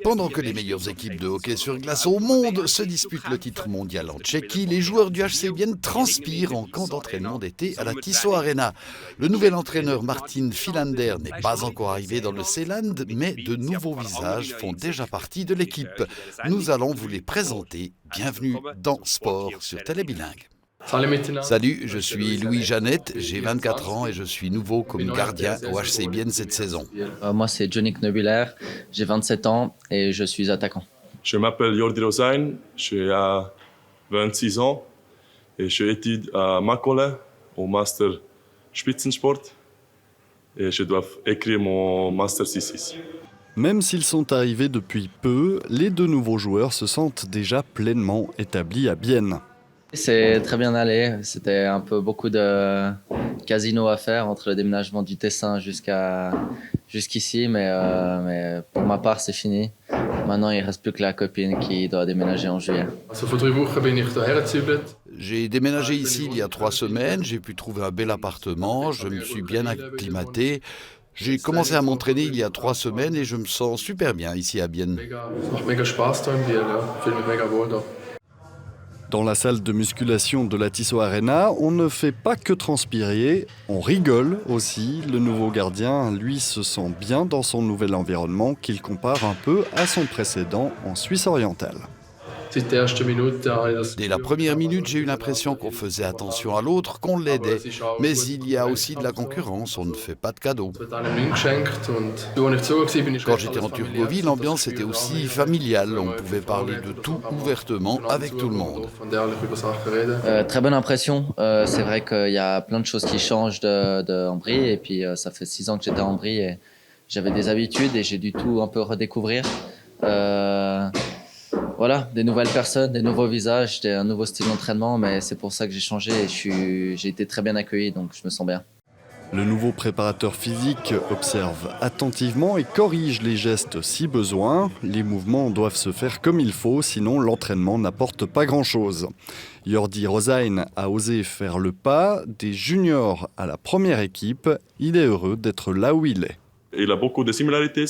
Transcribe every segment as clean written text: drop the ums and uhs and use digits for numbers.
Pendant que les meilleures équipes de hockey sur glace au monde se disputent le titre mondial en Tchéquie, les joueurs du HC Vienne transpirent en camp d'entraînement d'été à la Tissot Arena. Le nouvel entraîneur Martin Philander n'est pas encore arrivé dans le Seeland, mais de nouveaux visages font déjà partie de l'équipe. Nous allons vous les présenter. Bienvenue dans Sport sur Télé Bilingue. Salut, je suis Louis Jeannette, j'ai 24 ans et je suis nouveau comme gardien au HC Vienne cette saison. Moi, c'est Johnny Kneubüller, j'ai 27 ans et je suis attaquant. Je m'appelle Jordi Rosain, j'ai 26 ans et je étudie à Makole au Master Spitzensport et je dois écrire mon Master C6. Même s'ils sont arrivés depuis peu, les deux nouveaux joueurs se sentent déjà pleinement établis à Bienne. C'est très bien allé, c'était un peu beaucoup de casino à faire entre le déménagement du Tessin jusqu'ici, mais pour ma part c'est fini. Maintenant il ne reste plus que la copine qui doit déménager en juillet. J'ai déménagé ici il y a 3 semaines, j'ai pu trouver un bel appartement, je me suis bien acclimaté. J'ai commencé à m'entraîner il y a 3 semaines et je me sens super bien ici à Bienne. Dans la salle de musculation de la Tissot Arena, on ne fait pas que transpirer, on rigole aussi. Le nouveau gardien, lui, se sent bien dans son nouvel environnement qu'il compare un peu à son précédent en Suisse orientale. Dès la première minute, j'ai eu l'impression qu'on faisait attention à l'autre, qu'on l'aidait. Mais il y a aussi de la concurrence, on ne fait pas de cadeaux. Quand j'étais en Turgovie, l'ambiance était aussi familiale. On pouvait parler de tout ouvertement avec tout le monde. Très bonne impression. C'est vrai qu'il y a plein de choses qui changent de Ambry. Et puis ça fait 6 ans que j'étais à Ambry et j'avais des habitudes et j'ai dû tout un peu redécouvrir. Voilà, des nouvelles personnes, des nouveaux visages, un nouveau style d'entraînement, mais c'est pour ça que j'ai changé et j'ai été très bien accueilli, donc je me sens bien. Le nouveau préparateur physique observe attentivement et corrige les gestes si besoin. Les mouvements doivent se faire comme il faut, sinon l'entraînement n'apporte pas grand-chose. Jordi Rosain a osé faire le pas des juniors à la première équipe. Il est heureux d'être là où il est. Il a beaucoup de similarités,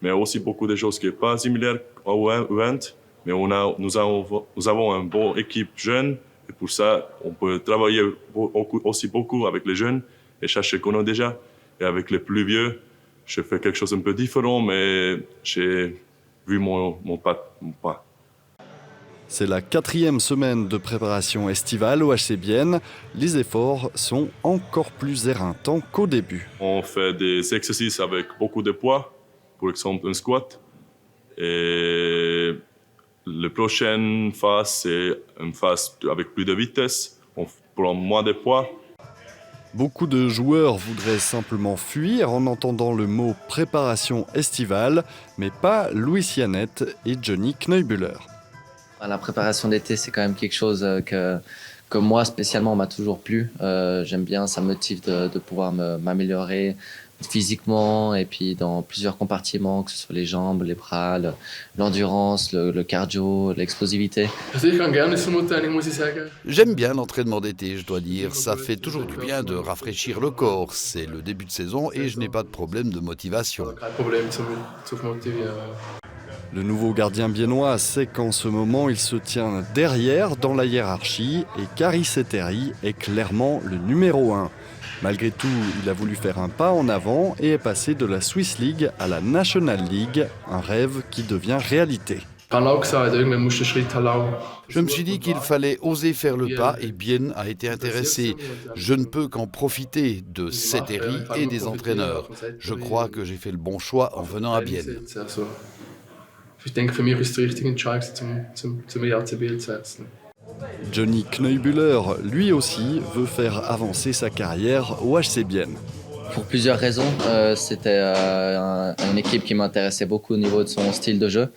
mais aussi beaucoup de choses qui ne sont pas similaires au event. Mais nous avons une bonne équipe jeune et pour ça, on peut travailler aussi beaucoup avec les jeunes et chercher qu'on a déjà. Et avec les plus vieux, je fais quelque chose un peu différent, mais j'ai vu mon pas. C'est la 4e semaine de préparation estivale au HC Bienne. Les efforts sont encore plus éreintants qu'au début. On fait des exercices avec beaucoup de poids, par exemple un squat. Et la prochaine phase, c'est une phase avec plus de vitesse. On prend moins de poids. Beaucoup de joueurs voudraient simplement fuir en entendant le mot préparation estivale, mais pas Louis Jeannette et Johnny Kneubüller. La préparation d'été, c'est quand même quelque chose que moi spécialement m'a toujours plu. J'aime bien, ça me motive de pouvoir m'améliorer physiquement et puis dans plusieurs compartiments, que ce soit les jambes, les bras, l'endurance, le cardio, l'explosivité. J'aime bien l'entraînement d'été, je dois dire. Ça fait toujours du bien de rafraîchir le corps. C'est le début de saison et je n'ai pas de problème de motivation. Le nouveau gardien biennois sait qu'en ce moment, il se tient derrière dans la hiérarchie et Kari Setteri est clairement le numéro 1. Malgré tout, il a voulu faire un pas en avant et est passé de la Swiss League à la National League, un rêve qui devient réalité. Je me suis dit qu'il fallait oser faire le pas et Bienne a été intéressé. Je ne peux qu'en profiter de Setteri et des entraîneurs. Je crois que j'ai fait le bon choix en venant à Bienne. Johnny Kneubüller, lui aussi, veut faire avancer sa carrière au HC Bienne. Pour plusieurs raisons. C'était une équipe qui m'intéressait beaucoup au niveau de son style de jeu.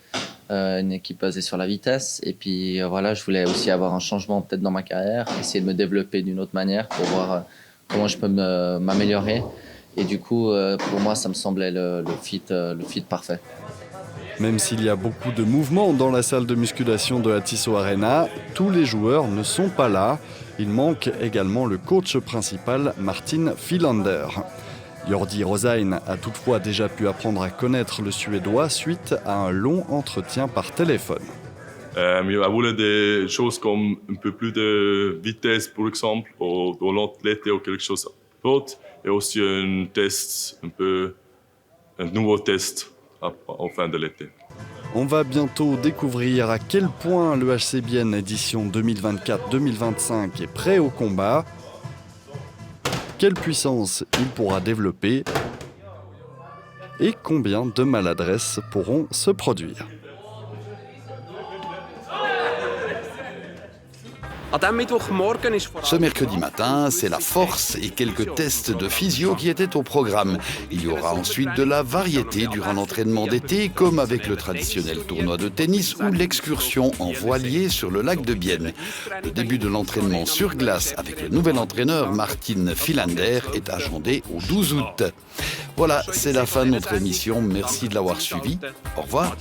Une équipe basée sur la vitesse. Et puis voilà, je voulais aussi avoir un changement peut-être dans ma carrière, essayer de me développer d'une autre manière pour voir comment je peux m'améliorer. Et du coup, pour moi, ça me semblait le fit parfait. Même s'il y a beaucoup de mouvements dans la salle de musculation de la Tissot Arena, tous les joueurs ne sont pas là. Il manque également le coach principal, Martin Philander. Jordi Rosain a toutefois déjà pu apprendre à connaître le suédois suite à un long entretien par téléphone. Mais on voulait des choses comme un peu plus de vitesse, par exemple, au long de l'été ou quelque chose d'autre. Et aussi un test, un nouveau test en fin de l'été. On va bientôt découvrir à quel point le HC Bienne édition 2024-2025 est prêt au combat, quelle puissance il pourra développer et combien de maladresses pourront se produire. Ce mercredi matin, c'est la force et quelques tests de physio qui étaient au programme. Il y aura ensuite de la variété durant l'entraînement d'été, comme avec le traditionnel tournoi de tennis ou l'excursion en voilier sur le lac de Bienne. Le début de l'entraînement sur glace avec le nouvel entraîneur Martin Philander est agendé au 12 août. Voilà, c'est la fin de notre émission. Merci de l'avoir suivi. Au revoir.